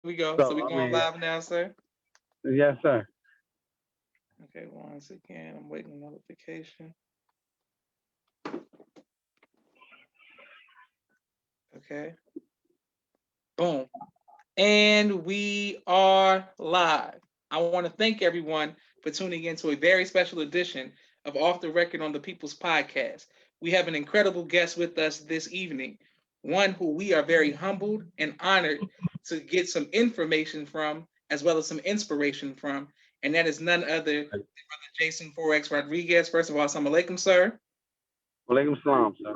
we go. So So, we I going mean, live now, sir. yes, sir. Okay, once again, I'm waiting notification. Okay, boom. And we are live. I want to thank everyone for tuning in to a very special edition of Off the Record on the People's Podcast. We have an incredible guest with us this evening, one who we are very humbled and honored to get some information from, as well as some inspiration from, and that is none other than Brother Jason Forex Rodriguez. First of all, assalamu alaikum, sir. Walaikum salam, sir.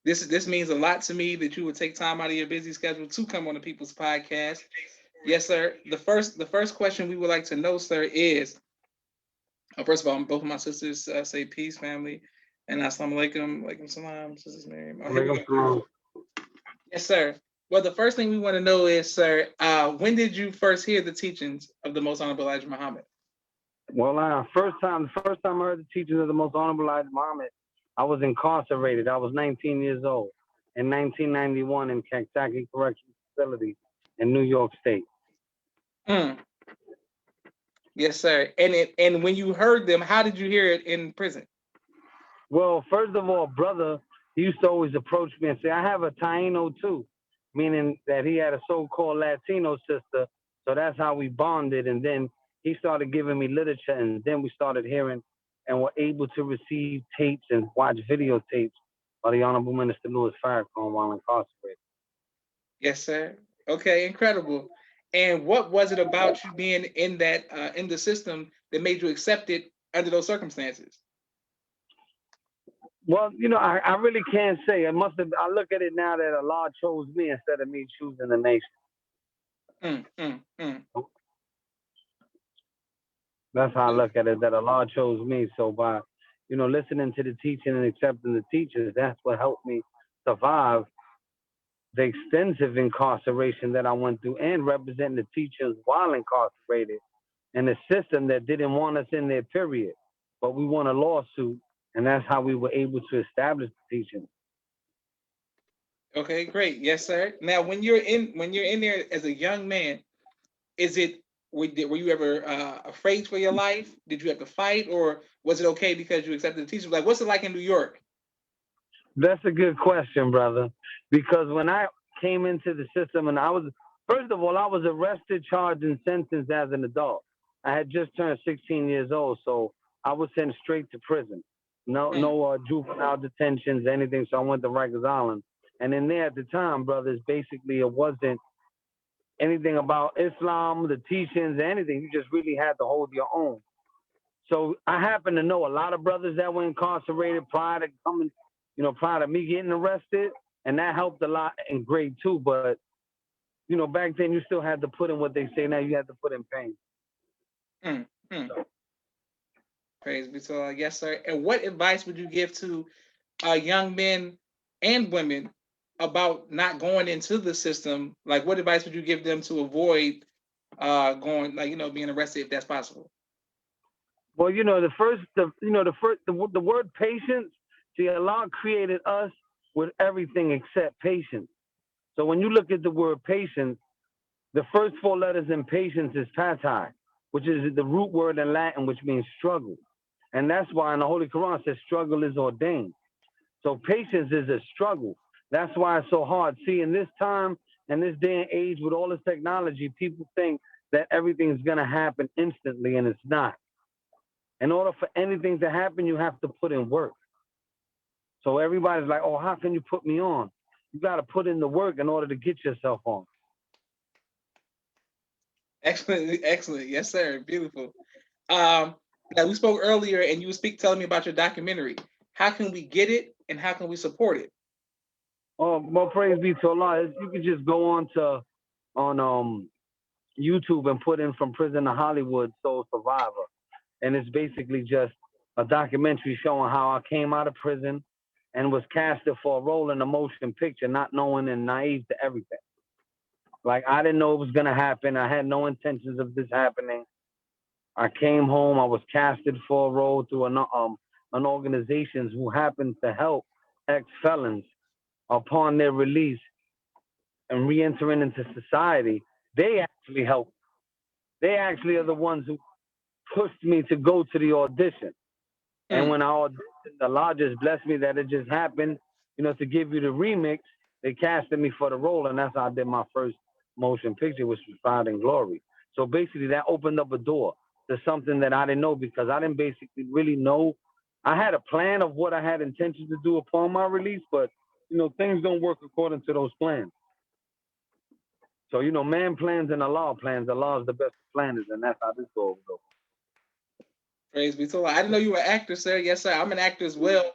This means a lot to me that you would take time out of your busy schedule to come on the People's Podcast. Yes, sir. The first question we would like to know, sir, is first of all, both of my sisters say peace, family, and assalamu alaikum, alaikum salam, sisters Miriam. Oh, here we Walaikum go. salam. Yes, sir. Well, the first thing we want to know is, sir, when did you first hear the teachings of the Most Honorable Elijah Muhammad? Well, the first time I heard the teachings of the Most Honorable Elijah Muhammad, I was incarcerated. I was 19 years old in 1991 in Kentucky Correctional Facility in New York State. Mm, yes, sir. And when you heard them, how did you hear it in prison? Well, first of all, brother, he used to always approach me and say, I have a Taino too, meaning that he had a so-called Latino sister. So that's how we bonded. And then he started giving me literature, and then we started hearing and were able to receive tapes and watch videotapes by the Honorable Minister Louis Farrakhan while incarcerated. Yes, sir. Okay, incredible. And what was it about you being in that in the system that made you accept it under those circumstances? Well, I really can't say. I look at it now that Allah chose me instead of me choosing the nation. Mm, mm, mm. That's how I look at it, that Allah chose me. So by, listening to the teaching and accepting the teachers, that's what helped me survive the extensive incarceration that I went through and representing the teachers while incarcerated and a system that didn't want us in there, period. But we won a lawsuit, and that's how we were able to establish the teaching. Okay, great. Yes, sir. Now, when you're in there as a young man, is it were you ever afraid for your life? Did you have to fight, or was it okay because you accepted the teachers? Like, what's it like in New York? That's a good question, brother. Because when I came into the system, and first of all, I was arrested, charged, and sentenced as an adult. I had just turned 16 years old, so I was sent straight to prison. No, Mm, no juvenile detentions, anything. So I went to Rikers Island, and in there at the time, brothers, basically it wasn't anything about Islam, the teachings, anything. You just really had to hold your own. So I happen to know a lot of brothers that were incarcerated prior to me getting arrested, and that helped a lot in grade two. But back then you still had to put in what they say now. You had to put in pain. mm, mm. Praise be to Allah. Yes, sir. And what advice would you give to young men and women about not going into the system? Like, what advice would you give them to avoid going, like, being arrested if that's possible? Well, the word patience. See, Allah created us with everything except patience. So when you look at the word patience, the first four letters in patience is patai, which is the root word in Latin, which means struggle. And that's why in the Holy Quran it says struggle is ordained. So patience is a struggle. That's why it's so hard. See, in this time and this day and age with all this technology, people think that everything's going to happen instantly, and it's not. In order for anything to happen, you have to put in work. So everybody's like, oh, how can you put me on? You got to put in the work in order to get yourself on. Excellent, excellent. Yes, sir. Beautiful. Um, Now we spoke earlier, and you were telling me about your documentary. How can we get it, and how can we support it? Oh, well, praise be to Allah. You can just go on YouTube and put in From Prison to Hollywood Soul Survivor. And it's basically just a documentary showing how I came out of prison and was casted for a role in a motion picture, not knowing and naive to everything. Like I didn't know it was gonna happen. I had no intentions of this happening. I came home. I was casted for a role through an organization who happened to help ex felons upon their release and re-entering into society. they actually helped. They actually are the ones who pushed me to go to the audition. And Mm, when I auditioned, the law just blessed me that it just happened, to give you the remix. They casted me for the role, and that's how I did my first motion picture, which was Pride and Glory. So basically, that opened up a door to something that I didn't know because I didn't basically really know. I had a plan of what I had intention to do upon my release, but things don't work according to those plans. So man plans and Allah plans. Allah is the best of planners, and that's how this goes. praise be to Allah. I didn't know you were an actor, sir. Yes, sir. I'm an actor as well.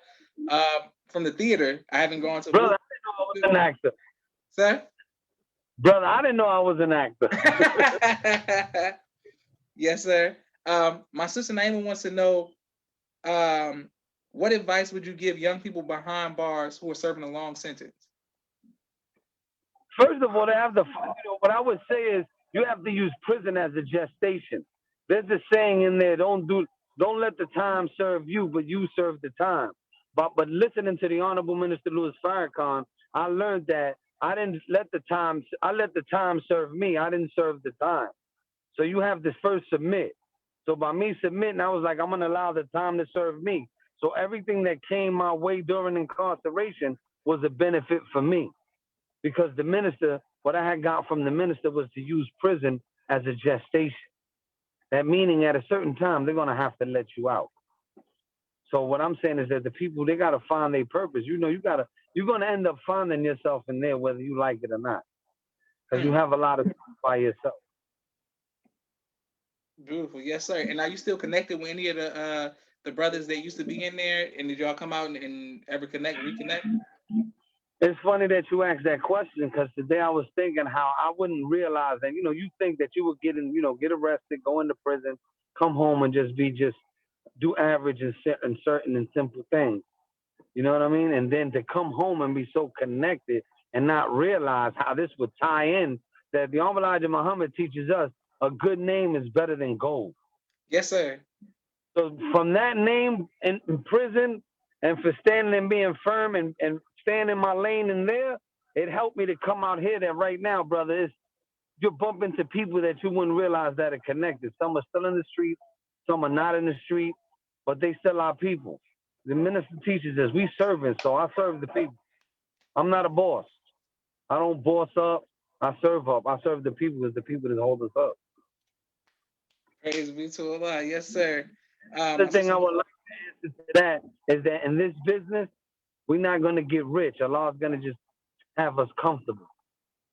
From the theater. I haven't gone to Brother, movie. I didn't know I was an actor. Sir? Brother, I didn't know I was an actor. Yes, sir. My sister Naima wants to know, what advice would you give young people behind bars who are serving a long sentence? First of all, they have what I would say is you have to use prison as a gestation. There's a saying in there, don't let the time serve you, but you serve the time. But listening to the Honorable Minister Louis Farrakhan, I learned that I let the time serve me. I didn't serve the time. So you have to first submit. So by me submitting, I was like, I'm gonna allow the time to serve me. So everything that came my way during incarceration was a benefit for me because the minister, what I had got from the minister was to use prison as a gestation. That meaning at a certain time, they're going to have to let you out. So what I'm saying is that the people, they got to find their purpose. You're going to end up finding yourself in there, whether you like it or not, because you have a lot of time by yourself. Beautiful. Yes, sir. And are you still connected with any of the brothers that used to be in there? And did y'all come out and ever reconnect? It's funny that you asked that question because today I was thinking how I wouldn't realize that, you think that you would get arrested, go into prison, come home and just do average and certain and simple things. You know what I mean? And then to come home and be so connected and not realize how this would tie in that the Honorable Elijah Muhammad teaches us a good name is better than gold. Yes, sir. So from that name in prison and for standing and being firm and staying in my lane in there, it helped me to come out here that right now, brother, you're bumping into people that you wouldn't realize that are connected. Some are still in the street, some are not in the street, but they still are people. The minister teaches us we servants, so I serve the people. I'm not a boss. I don't boss up. I serve up. I serve the people as the people that hold us up. Praise be to Allah. Yes, sir. The thing I would like to answer to that is that in this business, we're not going to get rich. Allah is going to just have us comfortable.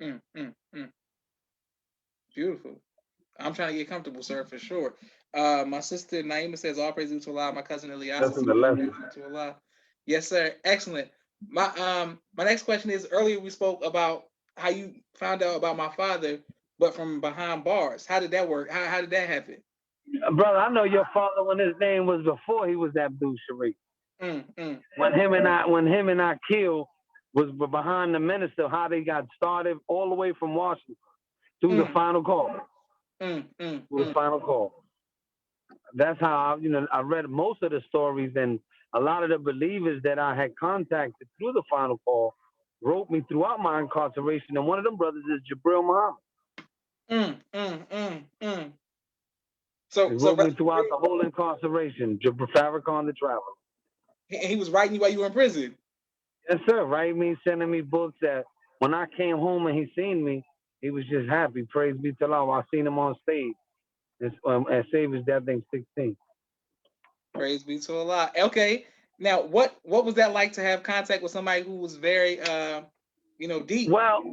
Mm, mm, mm. Beautiful. I'm trying to get comfortable, sir, for sure. My sister Naima says, all praise to Allah. My cousin Elias says, all praise to Allah. Yes, sir. Excellent. My next question is, earlier we spoke about how you found out about my father, but from behind bars. How did that work? How did that happen? Brother, I know your father when his name was before he was Abdul Sharif. When him and I killed was behind the minister, how they got started all the way from Washington through the final call. The final call. That's how I read most of the stories, and a lot of the believers that I had contacted through the final call wrote me throughout my incarceration, and one of them brothers is Jabril Muhammad. So he wrote me throughout the whole incarceration. Farrakhan the Traveler. He was writing you while you were in prison. Yes, sir. Writing me, sending me books. That when I came home and he seen me, he was just happy. Praise be to Allah. I seen him on stage at Savior's Day, I think 16. Praise be to Allah. Okay. Now, what was that like to have contact with somebody who was very, deep? Well,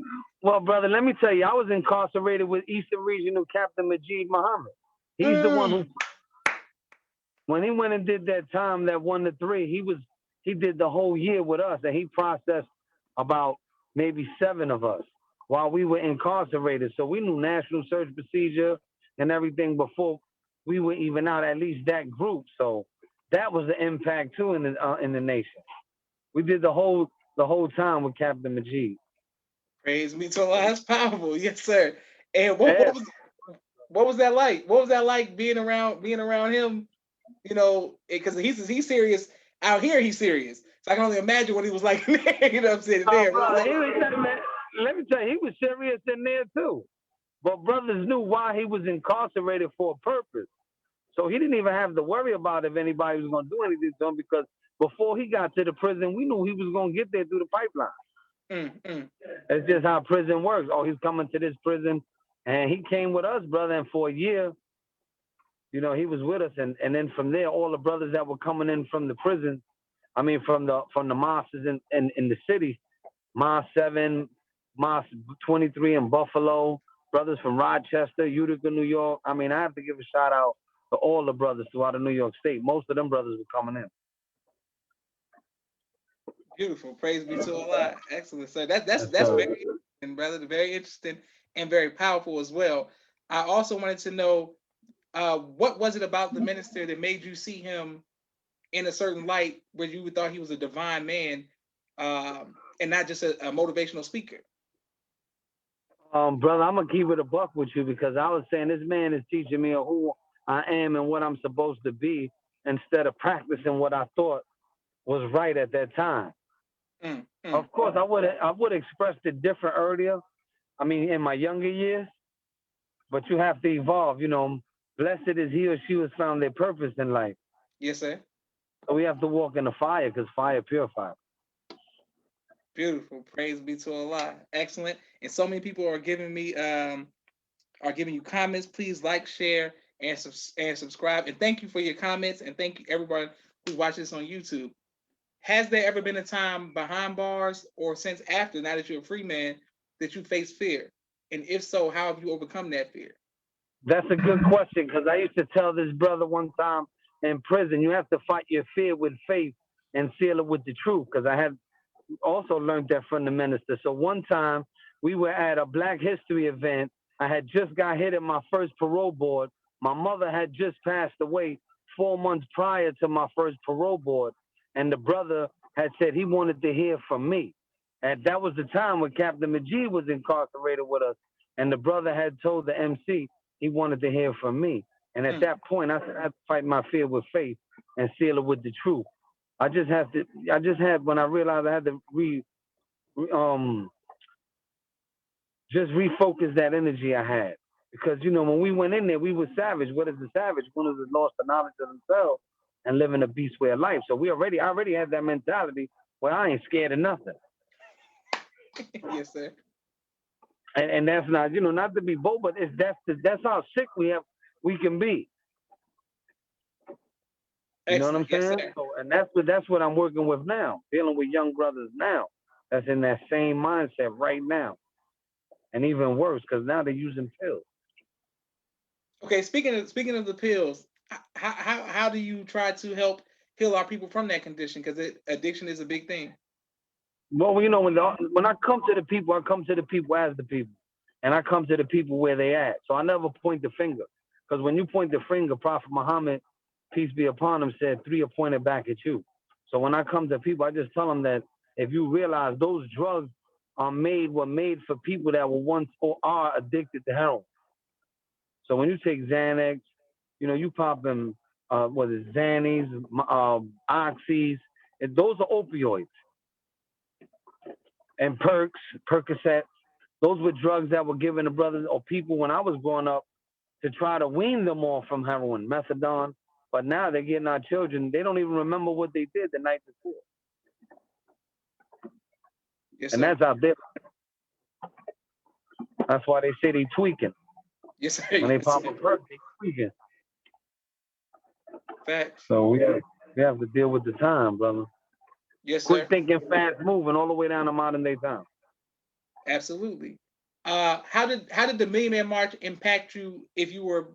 brother, let me tell you, I was incarcerated with Eastern Regional Capt Majid Muhammad. He's the one who, when he went and did that time, that 1 to 3, he did the whole year with us, and he processed about maybe 7 of us while we were incarcerated. So we knew national search procedure and everything before we were even out, at least that group. So that was the impact too in the nation. We did the whole time with Captain Majid. Praise be to Allah. That's powerful. Yes, sir. And what was that like? What was that like being around him? Because he's serious out here. He's serious. So I can only imagine what he was like. You know what I'm saying? There. Brother, let me tell you, he was serious in there too. But brothers knew why he was incarcerated for a purpose. So he didn't even have to worry about if anybody was going to do anything to him because before he got to the prison, we knew he was going to get there through the pipeline. It's just how prison works. Oh, he's coming to this prison, and he came with us, brother, and for a year, he was with us, and then from there, all the brothers that were coming in from the prison, from the mosques in the city, Mosque 7, Mosque 23 in Buffalo, brothers from Rochester, Utica, New York. I have to give a shout out to all the brothers throughout the New York State. Most of them brothers were coming in. Beautiful. Praise be to Allah. Excellent. So that's very interesting, brother. Very interesting and very powerful as well. I also wanted to know what was it about the minister that made you see him in a certain light where you thought he was a divine man and not just a motivational speaker? Brother, I'm gonna keep it a buck with you because I was saying this man is teaching me who I am and what I'm supposed to be instead of practicing what I thought was right at that time. Of course, I would have expressed it different earlier. In my younger years, but you have to evolve. Blessed is he or she who has found their purpose in life. Yes, sir. So we have to walk in the fire because fire purifies. Beautiful. Praise be to Allah. Excellent. And so many people are giving me you comments. Please like, share, and subscribe. And thank you for your comments. And thank you everybody who watches this on YouTube. Has there ever been a time behind bars or since after, now that you're a free man, that you face fear? And if so, how have you overcome that fear? That's a good question because I used to tell this brother one time in prison, you have to fight your fear with faith and seal it with the truth because I had also learned that from the minister. So one time we were at a Black History event. I had just got hit at my first parole board. My mother had just passed away 4 months prior to my first parole board. And the brother had said he wanted to hear from me. And that was the time when Capt Majid was incarcerated with us. And the brother had told the MC he wanted to hear from me. And at that point, I said I had to fight my fear with faith and seal it with the truth. When I realized I had to just refocus that energy I had. Because, when we went in there, we were savage. What is the savage? One who has lost the knowledge of themselves and living a beast way of life. So I already had that mentality where I ain't scared of nothing. Yes, sir. And that's not, not to be bold, but that's how sick we can be. You know what I'm saying? Yes, so, and that's what I'm working with now, dealing with young brothers now that's in that same mindset right now. And even worse, because now they're using pills. Okay, speaking of the pills, how do you try to help heal our people from that condition? Because addiction is a big thing. Well, when I come to the people, I come to the people as the people. And I come to the people where they at. So I never point the finger. Because when you point the finger, Prophet Muhammad, peace be upon him, said 3 are pointed back at you. So when I come to people, I just tell them that if you realize those drugs were made for people that were once or are addicted to heroin. So when you take Xanax, you pop them, Xannies, Oxys, and those are opioids. And Percocets, those were drugs that were given to brothers or people when I was growing up to try to wean them off from heroin, methadone. But now they're getting our children, they don't even remember what they did the night before. Yes, and sir. that's out there. That's why they say they tweaking. Yes, sir. When they pop a perk, they tweaking. Facts. So we have to deal with the time, brother. Yes, sir. Quick thinking, fast moving, all the way down to modern day time. Absolutely. How did the Million Man March impact you if you were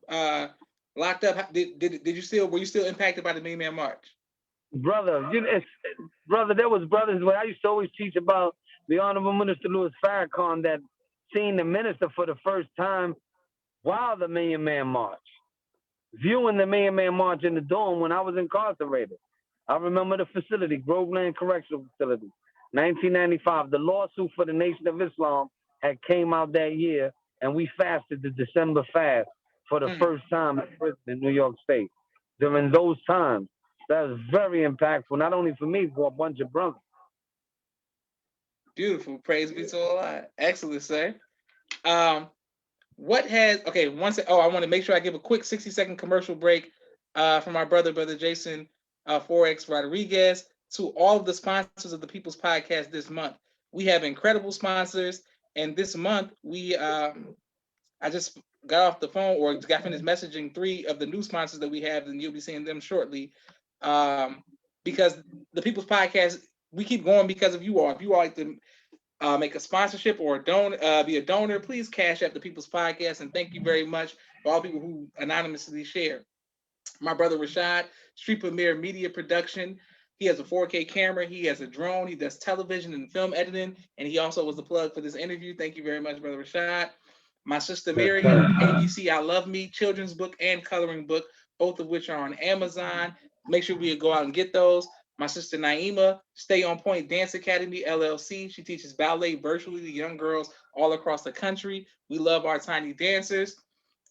locked up? Were you still impacted by the Million Man March? Brother, there was brothers where I used to always teach about the Honorable Minister Louis Farrakhan that seen the minister for the first time while the Million Man March, viewing the Million Man March in the Dome when I was incarcerated. I remember the facility, Groveland Correctional Facility, 1995. The lawsuit for the Nation of Islam had came out that year, and we fasted the December fast for the first time in prison in New York State. During those times, that was very impactful, not only for me, for a bunch of brothers. Beautiful. Praise be to Allah. Excellent, sir. What has okay? I want to make sure I give a quick 60-second commercial break for my brother Jason Forex Rodriguez, to all of the sponsors of the People's Podcast this month. We have incredible sponsors, and this month I just got off the phone or got finished messaging 3 of the new sponsors that we have, and you'll be seeing them shortly. Because the People's Podcast, we keep going because of you all. If you all like to make a sponsorship or be a donor, please cash at the People's Podcast. And thank you very much for all people who anonymously share. My brother Rashad, Street Premier Media Production. He has a 4K camera. He has a drone. He does television and film editing. And he also was the plug for this interview. Thank you very much, brother Rashad. My sister Miriam, ABC I Love Me, children's book and coloring book, both of which are on Amazon. Make sure we go out and get those. My sister Naima, Stay On Point Dance Academy, LLC. She teaches ballet virtually to young girls all across the country. We love our tiny dancers.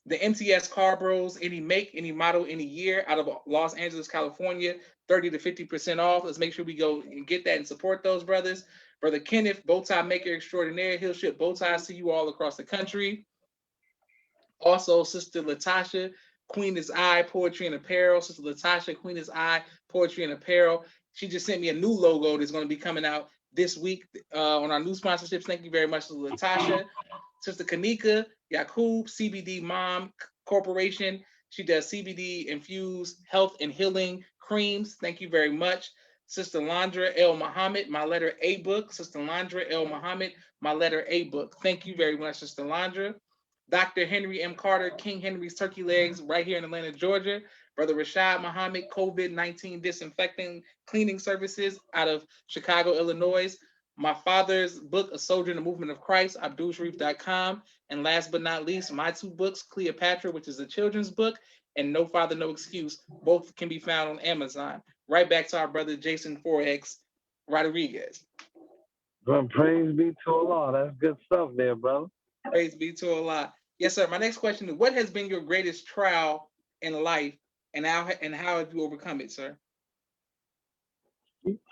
The MTS Car Bros, any make, any model, any year, out of Los Angeles, California, 30 to 50% off. Let's make sure we go and get that and support those brothers. Brother Kenneth, bow tie maker extraordinaire. He'll ship bow ties to you all across the country. Also, Sister Latasha, Queen is I, Poetry and Apparel. Sister Latasha, Queen is I, Poetry and Apparel. She just sent me a new logo that's going to be coming out this week on our new sponsorships. Thank you very much, Sister Latasha. Sister Kanika, Yakub, CBD Mom Corporation. She does CBD infused health and healing creams. Thank you very much. Sister Landra El Muhammad, My Letter A Book. Sister Landra El Muhammad, My Letter A Book. Thank you very much, Sister Landra. Dr. Henry M. Carter, King Henry's Turkey Legs, right here in Atlanta, Georgia. Brother Rashad Muhammad, COVID-19 disinfecting cleaning services out of Chicago, Illinois. My father's book, A Soldier in the Movement of Christ, AbdulSharif.com. And last but not least, my 2 books, Cleopatra, which is a children's book, and No Father, No Excuse. Both can be found on Amazon. Right back to our brother Jason Forex Rodriguez. Well, praise be to Allah. That's good stuff there, bro. Praise be to Allah. Yes, sir. My next question is, what has been your greatest trial in life, and how have you overcome it, sir?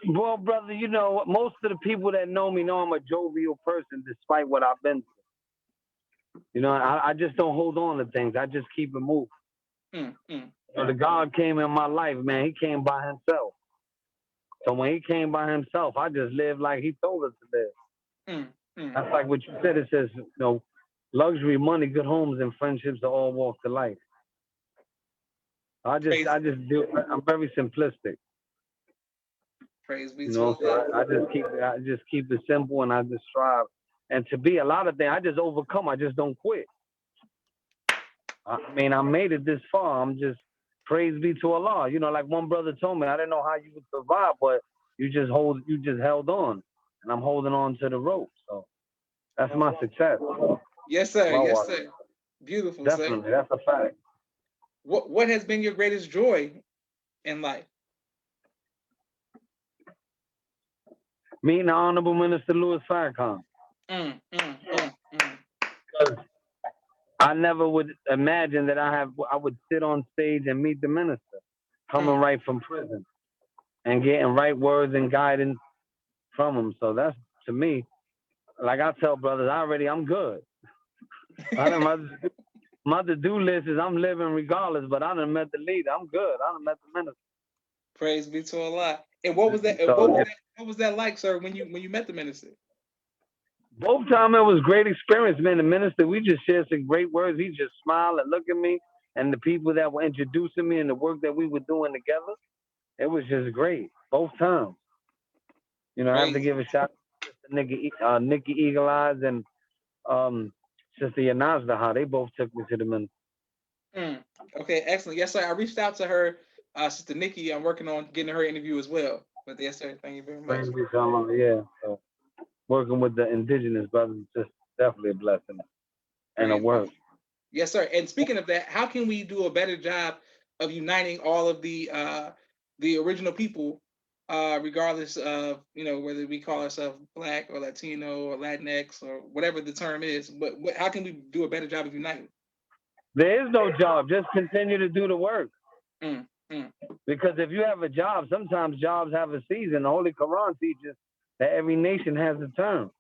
Well, brother, you know, most of the people that know me know I'm a jovial person despite what I've been through. You know, I just don't hold on to things. I just keep it moving. So the God came in my life, man. He came by himself. So when he came by himself, I just lived like he told us to live. That's like what you said. It says, you know, luxury, money, good homes, and friendships are all walks of life. I just do. I'm very simplistic. Praise be to Allah. So I just keep it simple, and I just strive. And to be a lot of things, I just overcome. I just don't quit. I mean, I made it this far. I'm just, praise be to Allah. You know, like one brother told me, I didn't know how you would survive, but you just held on, and I'm holding on to the rope. So that's my success. Yes, sir. Yes, sir. Beautiful, definitely, sir. That's a fact. What has been your greatest joy in life? Meeting the Honorable Minister Louis Farrakhan. Because I never would imagine that I would sit on stage and meet the minister, coming right from prison, and getting right words and guidance from him. So that's, to me, like I tell brothers, I'm good. My to-do list is I'm living regardless, but I done met the leader. I'm good. I done met the minister. Praise be to Allah. And what was that? What was that like, sir, when you met the minister? Both times it was great experience, man. The minister, we just shared some great words. He just smiled and looked at me, and the people that were introducing me and the work that we were doing together, it was just great. Both times. You know, I have to give a shout out to Nikki Eagle Eyes and Sister Yanazda, they both took me to the minister. Okay, excellent. Yes, sir. I reached out to her, Sister Nikki. I'm working on getting her interview as well. But yes, sir. Thank you very much. Yeah. So, working with the indigenous brothers is just definitely a blessing and a work. Yes, sir. And speaking of that, how can we do a better job of uniting all of the original people, regardless of, you know, whether we call ourselves Black or Latino or Latinx or whatever the term is? But how can we do a better job of uniting? There is no job. Just continue to do the work. Because if you have a job, sometimes jobs have a season. The Holy Quran teaches that every nation has a term.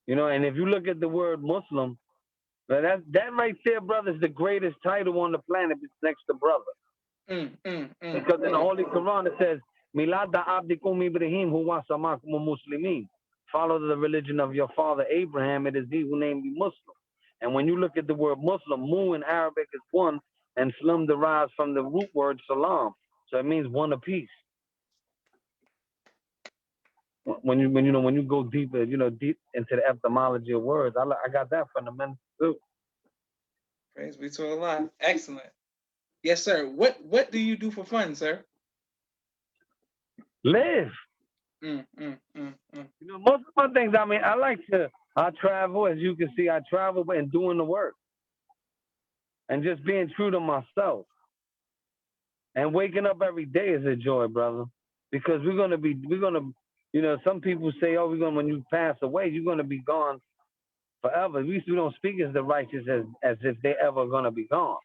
You know, and if you look at the word Muslim, But that right there, brother, is the greatest title on the planet next to brother. Because in the Holy Quran it says, Milada abdikum Ibrahim huwa samakum muslimin. Follow the religion of your father Abraham, it is he who named you Muslim. And when you look at the word Muslim, mu in Arabic is one, and Slim derives from the root word salam. So it means one apiece. When you go deeper, deep into the etymology of words, I got that fundamental too. Praise be to Allah. Excellent. Yes, sir. What do you do for fun, sir? Live. Most of my things, I travel, as you can see, I travel and doing the work. And just being true to myself. And waking up every day is a joy, brother. Because some people say, oh, when you pass away, you're going to be gone forever. At least we don't speak as the righteous as if they're ever going to be gone.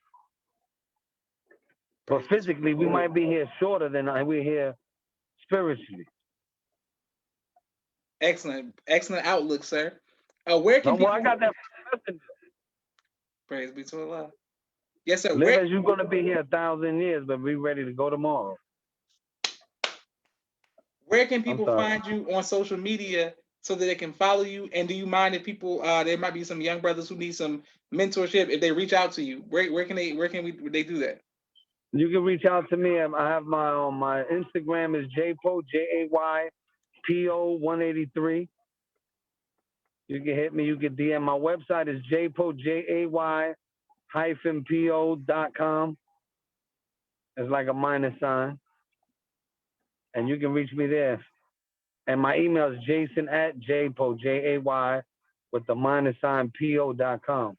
But physically, we might be here shorter than we're here spiritually. Excellent outlook, sir. Where can people? I got that. Praise be to Allah. Yes, sir. Live as you're going to be here 1,000 years, but be ready to go tomorrow. Where can people find you on social media so that they can follow you? And do you mind if people, there might be some young brothers who need some mentorship, if they reach out to you, where can they do that? You can reach out to me. I have my Instagram is Jaypo, JAYPO183. You can hit me. You can DM. My website is Jaypo, JAY-PO.com. It's like a minus sign. And you can reach me there. And my email is jason@jaypo, JAY, with the minus sign, PO.com.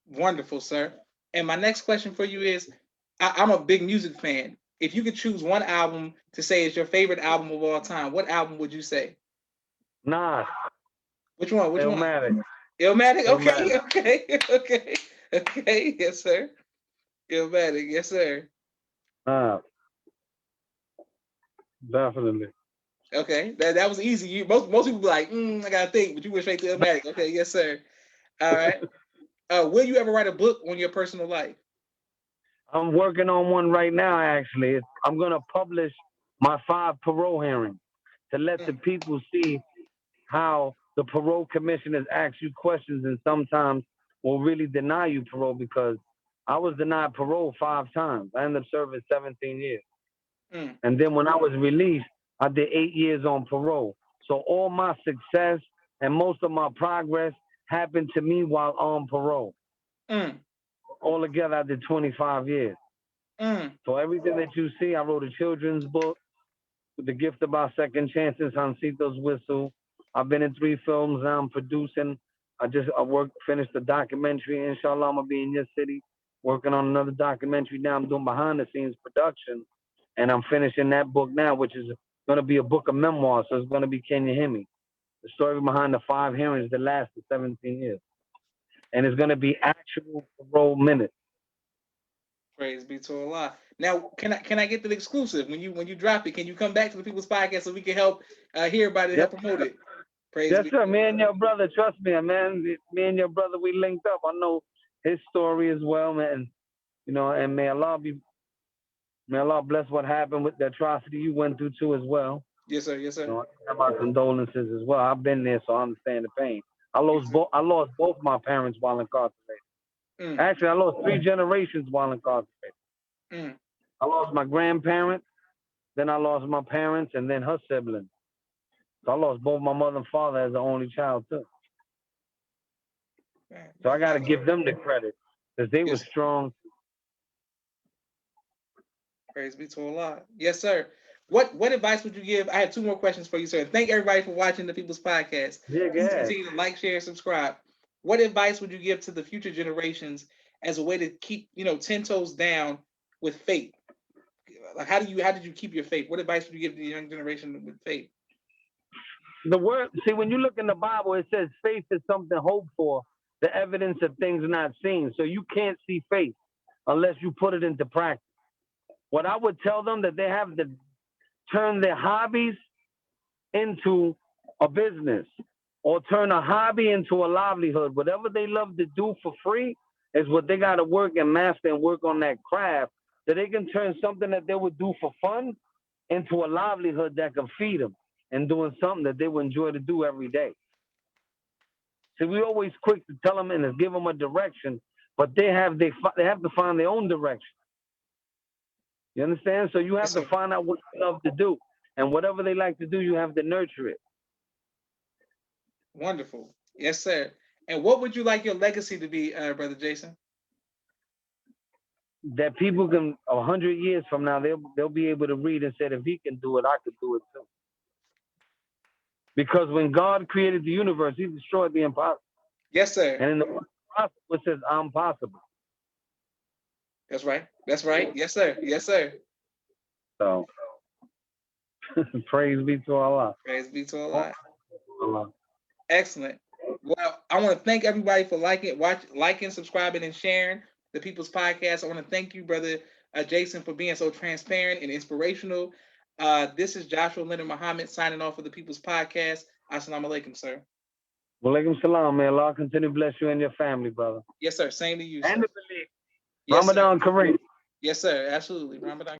Wonderful, sir. And my next question for you is, I'm a big music fan. If you could choose one album to say is your favorite album of all time, what album would you say? Nas. Which one? Illmatic. Illmatic? Okay. Yes, sir. Illmatic. Yes, sir. Definitely. Okay, that was easy. Most people be like, I gotta think, but you went straight to Illmatic. Okay, yes, sir. All right. Will you ever write a book on your personal life? I'm working on one right now, actually. I'm going to publish my 5 parole hearings to let the people see how the parole commissioners ask you questions and sometimes will really deny you parole, because I was denied parole 5 times. I ended up serving 17 years. And then when I was released, I did 8 years on parole. So all my success and most of my progress happened to me while on parole. Altogether, I did 25 years. So everything that you see, I wrote a children's book, The Gift About Second Chances, Hancito's Whistle. I've been in 3 films now. I'm producing. Finished the documentary. Inshallah, I'm going to be in your city working on another documentary now. I'm doing behind the scenes production. And I'm finishing that book now, which is going to be a book of memoirs. So it's going to be Can You Hear Me? The story behind the 5 hearings that lasted 17 years. And it's going to be actual parole minutes. Praise be to Allah. Now, can I get the exclusive when you drop it? Can you come back to the People's Podcast so we can help hear about it, help promote it? Praise yes, be sir. Me and your brother, trust me, man. Me and your brother, we linked up. I know his story as well, man. And may Allah bless what happened with the atrocity you went through too as well. Yes, sir. Yes, sir. My condolences as well. I've been there, so I understand the pain. I lost both my parents while incarcerated. Actually, I lost 3 generations while incarcerated. I lost my grandparents, then I lost my parents, and then her siblings. So I lost both my mother and father as the only child too. So I got to give them the credit because they were strong. Praise be to Allah. Yes, sir. What advice would you give? I have 2 more questions for you, sir. Thank everybody for watching the People's Podcast. Yeah, please continue to like, share, subscribe. What advice would you give to the future generations as a way to keep 10 toes down with faith? Like how did you keep your faith? What advice would you give to the young generation with faith? The word, when you look in the Bible, it says faith is something hoped for, the evidence of things not seen. So you can't see faith unless you put it into practice. What I would tell them that they have to turn their hobbies into a business, or turn a hobby into a livelihood. Whatever they love to do for free is what they got to work and master and work on that craft, so they can turn something that they would do for fun into a livelihood that can feed them and doing something that they would enjoy to do every day. So we always quick to tell them and give them a direction, but they have to find their own direction. You understand? So you have Yes, to sir. find out what they love to do, and whatever they like to do, you have to nurture it. Wonderful. Yes, sir. And what would you like your legacy to be, Brother Jason? That people can 100 years from now they'll be able to read and say, if he can do it, I could do it too. Because when God created the universe, he destroyed the impossible. Yes, sir. And in the possible, it says, I'm possible. That's right. That's right. Yes, sir. Yes, sir. So, praise be to Allah. Praise be to Allah. Allah. Excellent. Well, I want to thank everybody for liking, subscribing, and sharing the People's Podcast. I want to thank you, Brother Jason, for being so transparent and inspirational. This is Joshua Leonard Muhammad signing off for the People's Podcast. Assalamu alaikum, sir. Walaikum salam, man. Allah continue to bless you and your family, brother. Yes, sir. Same to you, And sir. the belief. Yes, Ramadan sir. Kareem. Yes, sir. Absolutely. Ramadan.